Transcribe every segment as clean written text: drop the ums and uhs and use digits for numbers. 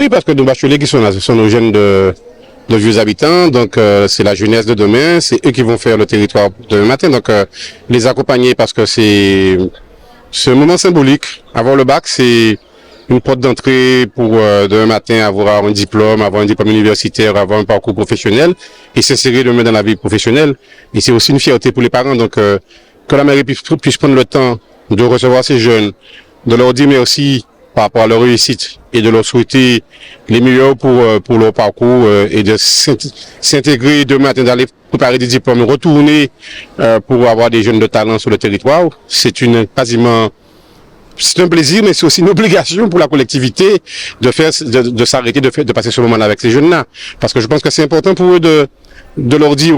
Oui, parce que nos bacheliers qui sont là, ce sont nos jeunes de vieux habitants, donc c'est la jeunesse de demain, c'est eux qui vont faire le territoire demain matin, donc les accompagner parce que c'est un moment symbolique. Avoir le bac, c'est une porte d'entrée pour demain matin avoir un diplôme universitaire, avoir un parcours professionnel et s'insérer demain dans la vie professionnelle. Et c'est aussi une fierté pour les parents, donc que la mairie puisse prendre le temps de recevoir ces jeunes, de leur dire merci par rapport à leur réussite et de leur souhaiter les meilleurs pour leur parcours et de s'intégrer demain matin, d'aller préparer des diplômes, retourner pour avoir des jeunes de talent sur le territoire. C'est un plaisir, mais c'est aussi une obligation pour la collectivité de s'arrêter, de passer ce moment-là avec ces jeunes-là. Parce que je pense que c'est important pour eux de leur dire,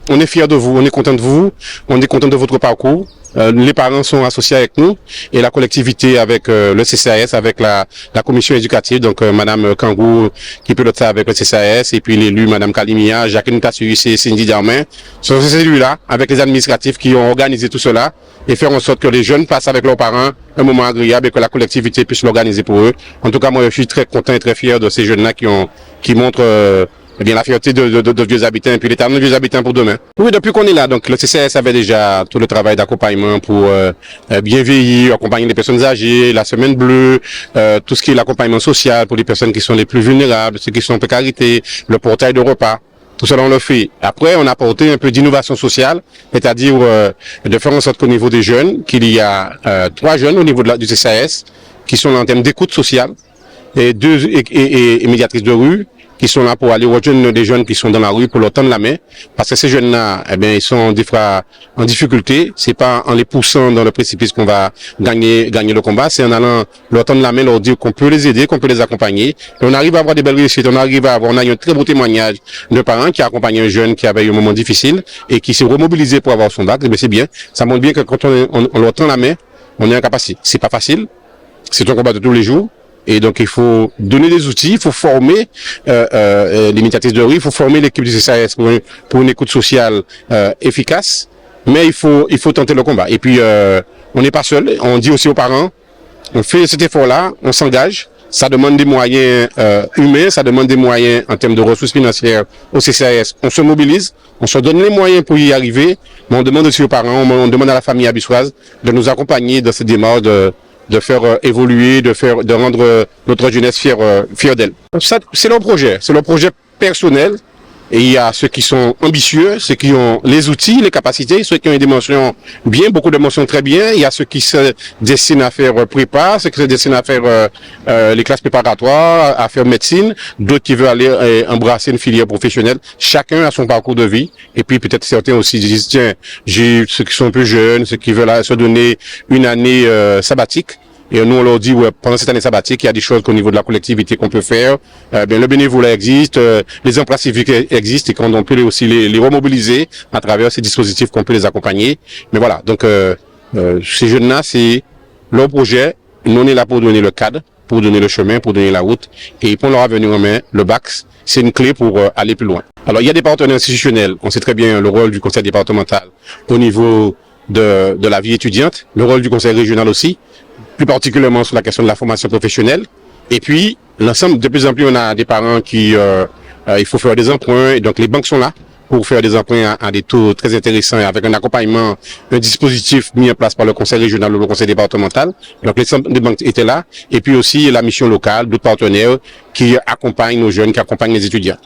on est fiers de vous, on est content de vous, on est content de votre parcours. Les parents sont associés avec nous et la collectivité avec le CCAS, avec la commission éducative, donc Madame Kangou qui pilote ça avec le CCAS et puis l'élu Madame Kalimia, Jacqueline Tassus et Cindy Darmin. Ce sont ces élus-là, avec les administratifs qui ont organisé tout cela et faire en sorte que les jeunes passent avec leurs parents un moment agréable et que la collectivité puisse l'organiser pour eux. En tout cas, moi je suis très content et très fier de ces jeunes-là qui montrent la fierté de vieux habitants et puis les talents de vieux habitants pour demain. Oui, depuis qu'on est là, donc le CCS avait déjà tout le travail d'accompagnement pour bien veiller, accompagner les personnes âgées, la semaine bleue, tout ce qui est l'accompagnement social pour les personnes qui sont les plus vulnérables, ceux qui sont en précarité, le portail de repas. Tout cela, on le fait. Après, on a apporté un peu d'innovation sociale, c'est-à-dire de faire en sorte qu'au niveau des jeunes, qu'il y a 3 jeunes au niveau du CCS qui sont là en termes d'écoute sociale et 2 et médiatrices de rue qui sont là pour aller rejoindre des jeunes qui sont dans la rue pour leur tendre la main, parce que ces jeunes-là, eh bien, ils sont des fois en difficulté. C'est pas en les poussant dans le précipice qu'on va gagner le combat, c'est en allant leur tendre la main, leur dire qu'on peut les aider, qu'on peut les accompagner. Et on arrive à avoir des belles réussites, on a eu un très beau témoignage de parents qui a accompagné un jeune qui avait eu un moment difficile et qui s'est remobilisé pour avoir son bac. Mais c'est bien, ça montre bien que quand on leur tend la main, on est en capacité. C'est pas facile, c'est un combat de tous les jours. Et donc, il faut donner des outils, il faut former les médiatrices de rue, il faut former l'équipe du CCAS pour une écoute sociale efficace, mais il faut tenter le combat. Et puis, on n'est pas seul, on dit aussi aux parents, on fait cet effort-là, on s'engage, ça demande des moyens humains, ça demande des moyens en termes de ressources financières au CCAS. On se mobilise, on se donne les moyens pour y arriver, mais on demande aussi aux parents, on demande à la famille abissoise de nous accompagner dans cette démarche de faire évoluer, de rendre notre jeunesse fière d'elle. C'est leur projet personnel. Et il y a ceux qui sont ambitieux, ceux qui ont les outils, les capacités, ceux qui ont une dimension bien, beaucoup de mentions très bien. Il y a ceux qui se destinent à faire prépa, ceux qui se destinent à faire les classes préparatoires, à faire médecine, d'autres qui veulent aller embrasser une filière professionnelle. Chacun a son parcours de vie. Et puis peut-être certains aussi disent, tiens, j'ai ceux qui sont un peu jeunes, ceux qui veulent se donner une année sabbatique. Et nous, on leur dit, ouais, pendant cette année sabbatique, il y a des choses qu'au niveau de la collectivité qu'on peut faire. Le bénévolat existe, les emplois civiques existent et qu'on peut aussi les remobiliser à travers ces dispositifs qu'on peut les accompagner. Mais voilà, donc ces jeunes-là, c'est leur projet. Nous, on est là pour donner le cadre, pour donner le chemin, pour donner la route. Et pour leur avenir en main, le bac, c'est une clé pour aller plus loin. Alors, il y a des partenaires institutionnels. On sait très bien le rôle du conseil départemental au niveau de la vie étudiante, le rôle du conseil régional aussi, plus particulièrement sur la question de la formation professionnelle. Et puis, l'ensemble, de plus en plus, on a des parents qui, il faut faire des emprunts, et donc les banques sont là pour faire des emprunts à des taux très intéressants, et avec un accompagnement, un dispositif mis en place par le conseil régional ou le conseil départemental. Donc, les banques étaient là, et puis aussi la mission locale, d'autres partenaires qui accompagnent nos jeunes, qui accompagnent les étudiants.